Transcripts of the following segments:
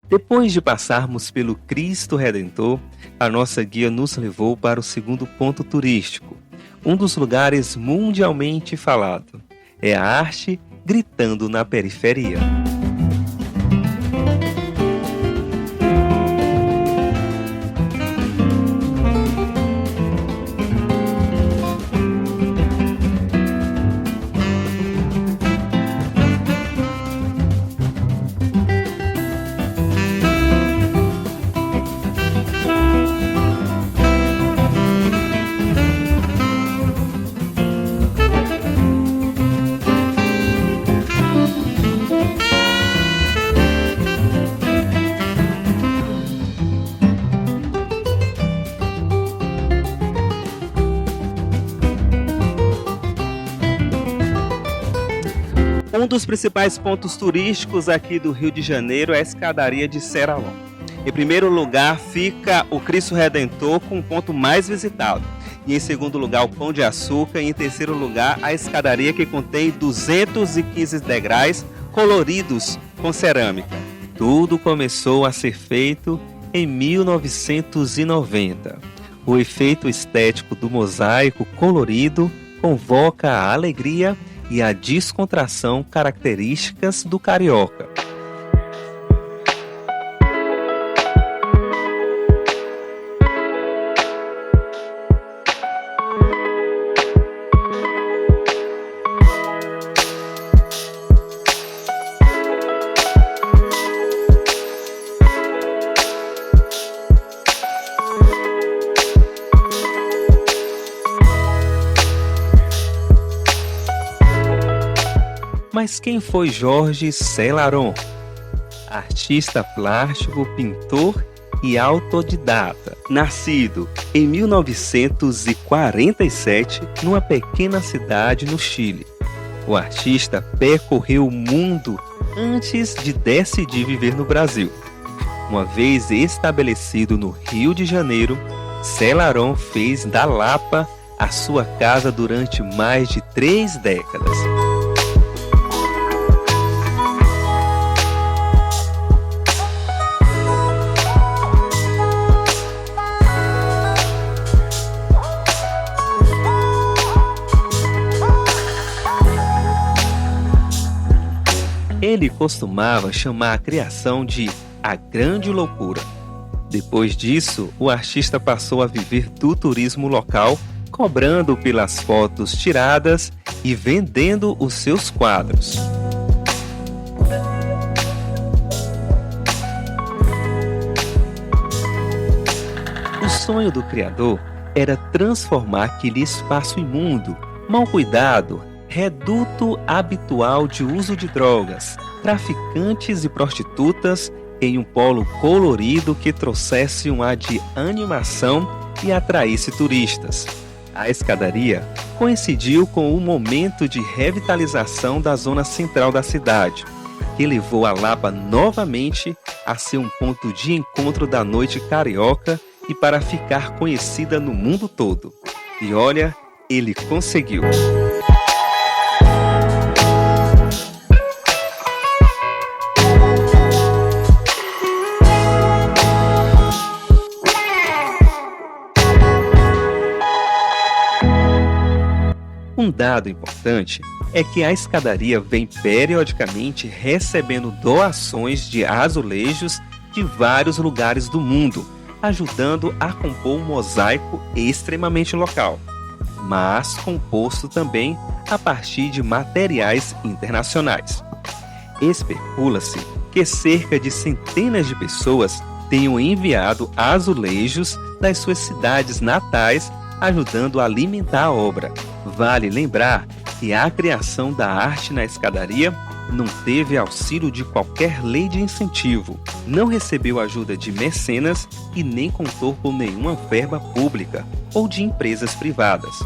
Depois de passarmos pelo Cristo Redentor, a nossa guia nos levou para o segundo ponto turístico, um dos lugares mundialmente falado. É a arte gritando na periferia. Um dos principais pontos turísticos aqui do Rio de Janeiro é a escadaria de Seralão. Em primeiro lugar fica o Cristo Redentor, com o ponto mais visitado. E em segundo lugar o Pão de Açúcar. E em terceiro lugar a escadaria, que contém 215 degraus coloridos com cerâmica. Tudo começou a ser feito em 1990. O efeito estético do mosaico colorido convoca a alegria e a descontração características do carioca. Mas quem foi Jorge Celarón? Artista plástico, pintor e autodidata. Nascido em 1947 numa pequena cidade no Chile. O artista percorreu o mundo antes de decidir viver no Brasil. Uma vez estabelecido no Rio de Janeiro, Celarón fez da Lapa a sua casa durante mais de 3 décadas. Ele costumava chamar a criação de a grande loucura. Depois disso, o artista passou a viver do turismo local, cobrando pelas fotos tiradas e vendendo os seus quadros. O sonho do criador era transformar aquele espaço imundo, mal cuidado, reduto habitual de uso de drogas, traficantes e prostitutas, em um polo colorido que trouxesse um ar de animação e atraísse turistas. A escadaria coincidiu com o momento de revitalização da zona central da cidade, que levou a Lapa novamente a ser um ponto de encontro da noite carioca e para ficar conhecida no mundo todo. E olha, ele conseguiu! Um dado importante é que a escadaria vem periodicamente recebendo doações de azulejos de vários lugares do mundo, ajudando a compor um mosaico extremamente local, mas composto também a partir de materiais internacionais. Especula-se que cerca de centenas de pessoas tenham enviado azulejos das suas cidades natais, ajudando a alimentar a obra. Vale lembrar que a criação da arte na escadaria não teve auxílio de qualquer lei de incentivo, não recebeu ajuda de mecenas e nem contou com nenhuma verba pública ou de empresas privadas.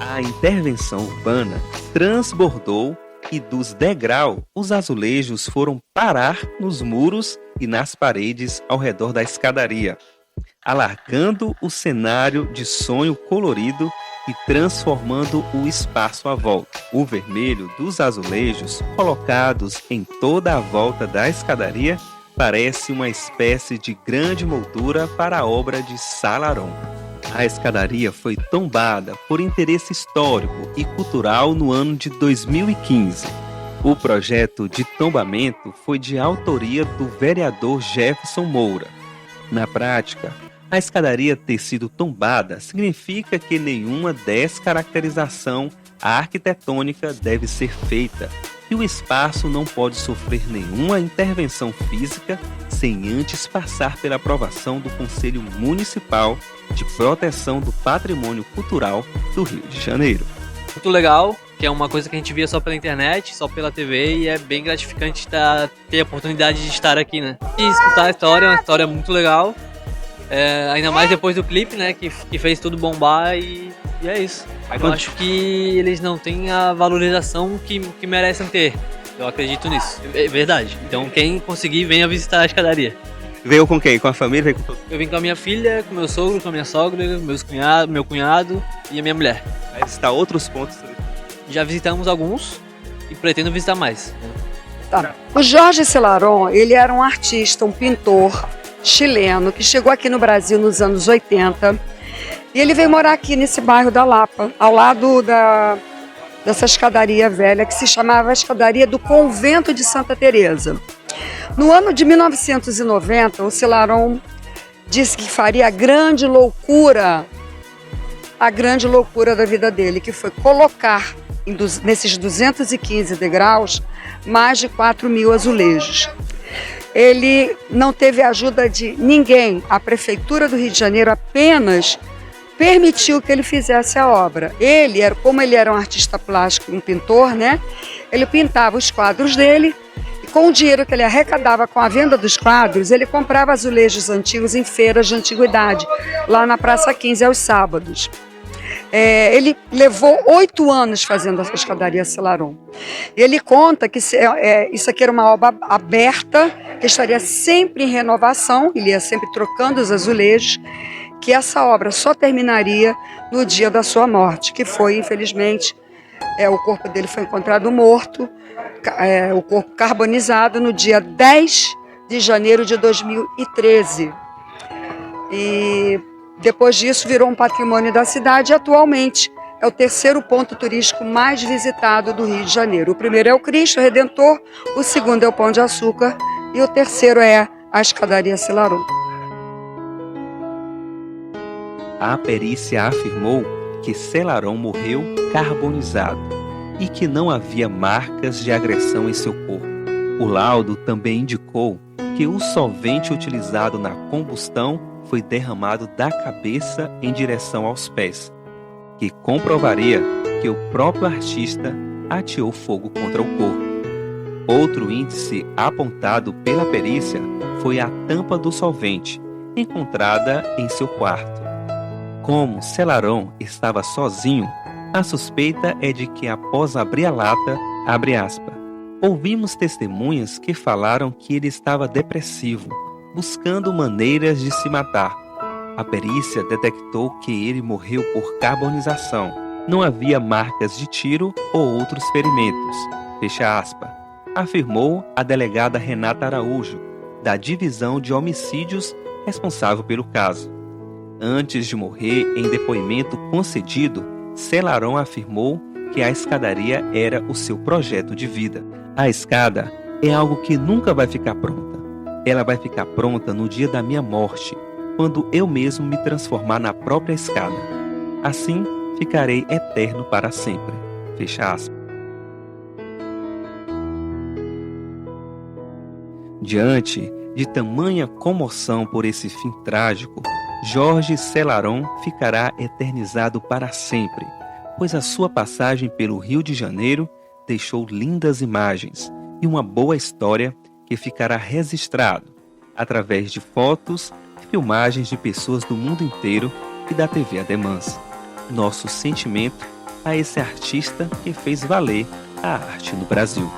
A intervenção urbana transbordou e dos degraus os azulejos foram parar nos muros e nas paredes ao redor da escadaria, alargando o cenário de sonho colorido e transformando o espaço à volta. O vermelho dos azulejos, colocados em toda a volta da escadaria, parece uma espécie de grande moldura para a obra de Saint-Laurent. A escadaria foi tombada por interesse histórico e cultural no ano de 2015. O projeto de tombamento foi de autoria do vereador Jefferson Moura. Na prática, a escadaria ter sido tombada significa que nenhuma descaracterização arquitetônica deve ser feita e o espaço não pode sofrer nenhuma intervenção física sem antes passar pela aprovação do Conselho Municipal de Proteção do Patrimônio Cultural do Rio de Janeiro. Muito legal, que é uma coisa que a gente via só pela internet, só pela TV, e é bem gratificante ter a oportunidade de estar aqui, né? E escutar a história, é uma história muito legal, ainda mais depois do clipe, né, que fez tudo bombar, e é isso. Eu acho que eles não têm a valorização que merecem ter. Eu acredito nisso. É verdade. Então quem conseguir, venha visitar a escadaria. Veio com quem? Com a família? Veio com todo? Eu vim com a minha filha, com meu sogro, com a minha sogra, meu cunhado e a minha mulher. Vai visitar outros pontos? Já visitamos alguns e pretendo visitar mais. Tá. O Jorge Celarón, ele era um artista, um pintor chileno que chegou aqui no Brasil nos anos 80. E ele veio morar aqui nesse bairro da Lapa, ao lado dessa escadaria velha, que se chamava a Escadaria do Convento de Santa Teresa. No ano de 1990, o Celarón disse que faria a grande loucura da vida dele, que foi colocar nesses 215 degraus mais de 4.000 azulejos. Ele não teve ajuda de ninguém, a Prefeitura do Rio de Janeiro apenas permitiu que ele fizesse a obra. Como ele era um artista plástico e um pintor, né? Ele pintava os quadros dele e com o dinheiro que ele arrecadava com a venda dos quadros, ele comprava azulejos antigos em feiras de antiguidade, lá na Praça 15 aos sábados. Ele levou 8 anos fazendo essa escadaria Celarón. Ele conta que isso aqui era uma obra aberta, que estaria sempre em renovação, ele ia sempre trocando os azulejos, que essa obra só terminaria no dia da sua morte, que foi, infelizmente, o corpo dele foi encontrado morto, o corpo carbonizado, no dia 10 de janeiro de 2013. E depois disso virou um patrimônio da cidade e atualmente é o terceiro ponto turístico mais visitado do Rio de Janeiro. O primeiro é o Cristo Redentor, o segundo é o Pão de Açúcar e o terceiro é a Escadaria Celarón. A perícia afirmou que Celarón morreu carbonizado e que não havia marcas de agressão em seu corpo. O laudo também indicou que o solvente utilizado na combustão foi derramado da cabeça em direção aos pés, que comprovaria que o próprio artista ateou fogo contra o corpo. Outro índice apontado pela perícia foi a tampa do solvente, encontrada em seu quarto. Como Celarón estava sozinho, a suspeita é de que após abrir a lata, abre aspas, ouvimos testemunhas que falaram que ele estava depressivo, buscando maneiras de se matar. A perícia detectou que ele morreu por carbonização. Não havia marcas de tiro ou outros ferimentos. Fecha aspas. Afirmou a delegada Renata Araújo, da Divisão de Homicídios responsável pelo caso. Antes de morrer, em depoimento concedido, Celarón afirmou que a escadaria era o seu projeto de vida. A escada é algo que nunca vai ficar pronta. Ela vai ficar pronta no dia da minha morte, quando eu mesmo me transformar na própria escada. Assim, ficarei eterno para sempre. Fecha aspas. Diante de tamanha comoção por esse fim trágico, Jorge Celarón ficará eternizado para sempre, pois a sua passagem pelo Rio de Janeiro deixou lindas imagens e uma boa história que ficará registrado através de fotos e filmagens de pessoas do mundo inteiro e da TV Ademans. Nosso sentimento a esse artista que fez valer a arte no Brasil.